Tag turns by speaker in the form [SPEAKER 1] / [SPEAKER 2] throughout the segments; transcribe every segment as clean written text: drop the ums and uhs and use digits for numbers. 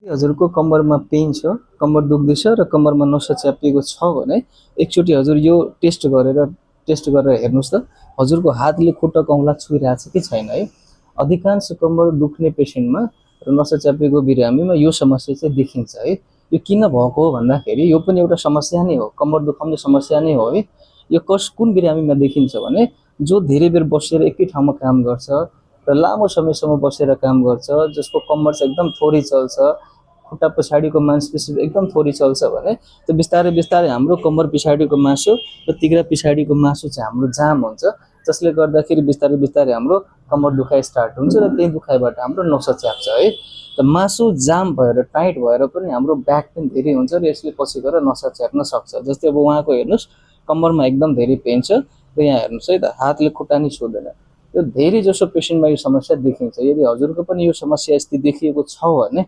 [SPEAKER 1] हजुरको कम्मरमा पेन छ, कम्मर दुख्दैछ र कम्मरमा नसा च्यापिएको छ भने एकचोटि हजुर यो टेस्ट गरेर हेर्नुहोस् त हजुरको हातले खुट्टाको औँला छुइरहेछ कि छैन है। अधिकांश कम्मर दुख्ने पेसेन्टमा र नसा च्यापिएको बिरामीमा यो समस्या चाहिँ देखिन्छ है। यो किन भएको हो भन्दाखेरि यो पनि एउटा समस्या नै हो, कम्मर दुखाउने समस्या नै हो है। यो कुन बिरामीमा देखिन्छ भने जो धेरै बेर बसेर एकै ठाउँमा काम गर्छ र लामो समयसम्म बसेर काम गर्छ, जसको कम्मर चाहिँ एकदम थोरै चल्छ, खुट्टा पछाडिको मांसपेशी एकदम थोरै चल्छ भने त्यो बिस्तारै बिस्तारै हाम्रो कम्मर पछाडिको मासु र तिघ्रा पछाडिको मासु चाहिँ हाम्रो जाम हुन्छ, जसले गर्दाखेरि बिस्तारै बिस्तारै हाम्रो कम्मर दुखाइ स्टार्ट हुन्छ र त्यही दुखाइबाट हाम्रो नसा च्याप्छ है। त मासु जाम भएर टाइट भएर पनि हाम्रो ब्याक पेन धेरै हुन्छ र यसले पछि गएर नसा च्याप्न सक्छ। जस्तै अब उहाँको हेर्नुहोस् कम्मरमा एकदम धेरै पेन छ र यहाँ हेर्नुहोस् है त हातले खुट्टा नै छुँदैन। यो धेरै जसो पेसेन्टमा यो समस्या देखिन्छ। यदि हजुरको पनि यो समस्या यस्तै देखिएको छ भने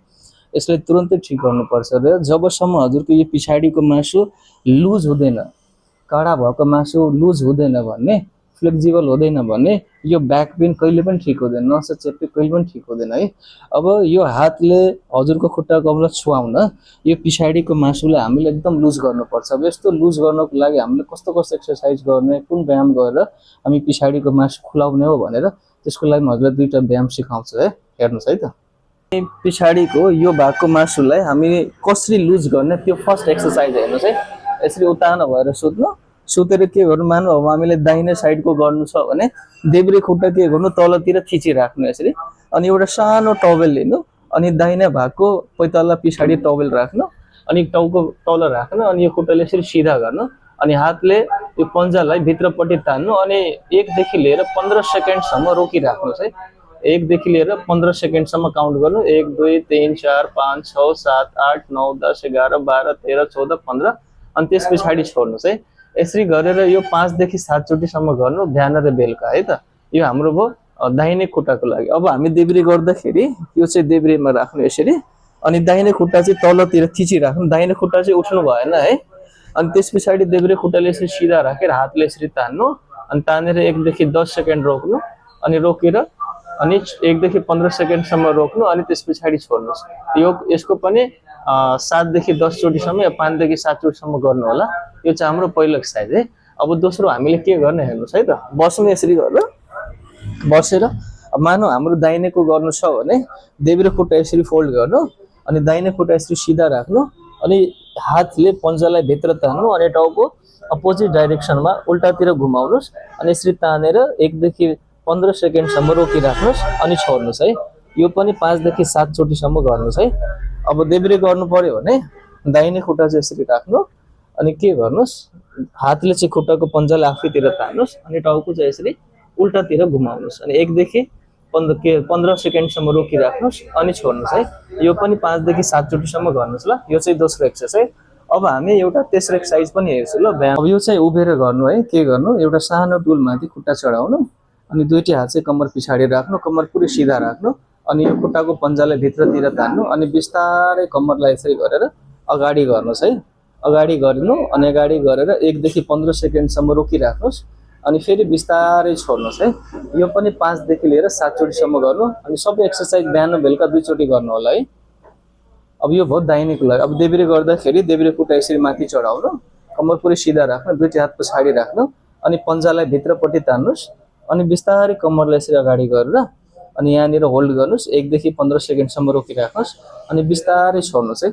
[SPEAKER 1] यसलाई तुरन्तै ठिक गर्नुपर्छ र जबसम्म हजुरको यो पछाडिको मासु लुज हुँदैन, कडा भएको मासु लुज हुँदैन भने, फ्लेक्जिबल हुँदैन भने यो ब्याक पेन कहिले पनि ठिक हुँदैन, नसा चेप्ने कहिले पनि ठिक हुँदैन है। अब यो हातले हजुरको खुट्टाको औँला छुवाउन यो पछाडिको मासुलाई हामीले एकदम लुज गर्नुपर्छ। अब यस्तो लुज गर्नको लागि हामीले कस्तो कस्तो एक्सर्साइज गर्ने, कुन व्यायाम गरेर हामी पछाडिको मासु खुलाउने हो भनेर त्यसको लागि म हजुरलाई दुईटा व्यायाम सिकाउँछु है। हेर्नुहोस् है त पछाडिको यो भागको मासुलाई हामी कसरी लुज गर्ने त्यो फर्स्ट एक्सर्साइज हेर्नुहोस् है। यसरी उतानो भएर सुत्नु, सुतेर के गर्नु, मानौ अब हामीले दाहिने साइडको गर्नु छ भने देब्रे खुट्टा के गर्नु तलतिर थिचिराख्नु यसरी, अनि एउटा सानो टवेल लिनु, अनि दाहिने भागको पैताला पछाडि टवेल राख्नु, अनि टाउको तल राख्नु, अनि यो खुट्टाले यसरी सिधा गर्नु, अनि हातले यो पन्जालाई भित्रपट्टि तान्नु, अनि 1 देखि लिएर 15 सेकेन्डसम्म रोकिराख्नुहोस् है। 1 देखि लिएर 15 सेकेन्डसम्म काउन्ट गर्नु, 1 2 3 4 5 6 7 8 9 10 11 12 13 14 15, अनि त्यस पछाडि छोड्नुहोस् है। यसरी गरेर यो 5 देखि 7 चोटिसम्म गर्नु बिहान र बेलुका है त। यो हाम्रो भयो दाहिने खुट्टाको लागि। अब हामी देब्रे गर्दाखेरि यो चाहिँ देब्रेमा राख्नु यसरी, अनि दाहिने खुट्टा चाहिँ तलतिर थिचिराख्नु, दाहिने खुट्टा चाहिँ उठ्नु भएन है। अनि त्यस पछाडि देब्रे खुट्टाले यसरी सिधा राखेर हातले यसरी तान्नु, अनि तानेर 1 देखि 10 सेकेन्ड रोक्नु, अनि रोकेर अनि 1 देखि 15 सेकेन्डसम्म रोक्नु, अनि त्यस पछाडि छोड्नुहोस्। यसको पनि 7 देखि 10 चोटिसम्म या 5 देखि 7 चोटिसम्म गर्नु होला। यो चाहिँ हाम्रो पहिलो एक्सर्साइज है। अब दोस्रो हामीले के गर्ने हेर्नुहोस् है त। बस्नु यसरी गरेर बसेर, अब मानौ हाम्रो दाहिनेको गर्नु छ भने देब्रे खुट्टा यसरी फोल्ड गर्नु, अनि दाहिने खुट्टा यसरी सिधा राख्नु, अनि हातले पन्जालाई भित्र तान्नु, अनि टाउको अपोजिट डाइरेक्सनमा उल्टातिर घुमाउनुहोस्, अनि यसरी तानेर 1 देखि 15 सेकेन्डसम्म रोकिराख्नुहोस्, अनि छोड्नुहोस् है। यो पनि 5 देखि 7 चोटिसम्म गर्नुहोस् है। अब देब्रे गर्नु पर्यो भने दाहिने खुट्टा चाहिँ यसरी राख्नु, अनि के गर्नुहोस् हातले चाहिँ खुट्टाको पन्जालाई आफैतिर तान्नुहोस्, अनि टाउको चाहिँ यसरी उल्टातिर घुमाउनुहोस्, अनि 1 देखि 15 सेकेन्डसम्म रोकिराख्नुहोस्, अनि छोड्नुहोस् है। यो पनि 5 देखि 7 चोटिसम्म गर्नुहोस् ल। यो चाहिँ दोस्रो एक्सर्साइज। अब हामी एउटा तेस्रो एक्सर्साइज पनि हेर्छौँ ल व्यायाम। अब यो चाहिँ उभिएर गर्नु है। के गर्नु, एउटा सानो टुलमाथि खुट्टा चढाउनु, अनि दुईटी हात चाहिँ कम्मर पछाडि राख्नु, कम्मर पुरै सिधा राख्नु, अनि यो खुट्टाको पन्जालाई भित्रतिर तान्नु, अनि बिस्तारै कम्मरलाई यसरी गरेर अगाडि गर्नुहोस् है। अगाडि गर्नु, अनि अगाडि गरेर 1 देखि 15 सेकेन्डसम्म रोकिराख्नुहोस्, अनि फेरि बिस्तारै छोड्नुहोस् है। यो पनि 5 देखि लिएर 7 चोटिसम्म गर्नु, अनि सबै एक्सर्साइज बिहान बेलुका 2 चोटि गर्नु होला है। अब यो भयो दाहिनेको लागि। अब देब्रे गर्दाखेरि देब्रे खुट्टा यसरी माथि चढाउनु, कम्मर पुरै सिधा राख्नु, दुईटी हात पछाडि राख्नु, अनि पन्जालाई भित्रपट्टि तान्नुहोस्, अनि बिस्तारै कम्मरलाई यसरी अगाडि गरेर अनि यहाँनिर होल्ड गर्नुहोस्, 1 देखि 15 सेकेन्डसम्म रोकिराख्नुहोस्, अनि बिस्तारै छोड्नुहोस् है।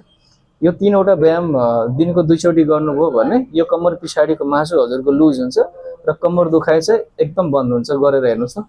[SPEAKER 1] यो 3वटा व्यायाम दिनको 2 चोटि गर्नुभयो भने यो कम्मर पछाडिको मासु हजुरको लुज हुन्छ र कम्मर दुखाइ चाहिँ एकदम बन्द हुन्छ। गरेर हेर्नुहोस् न।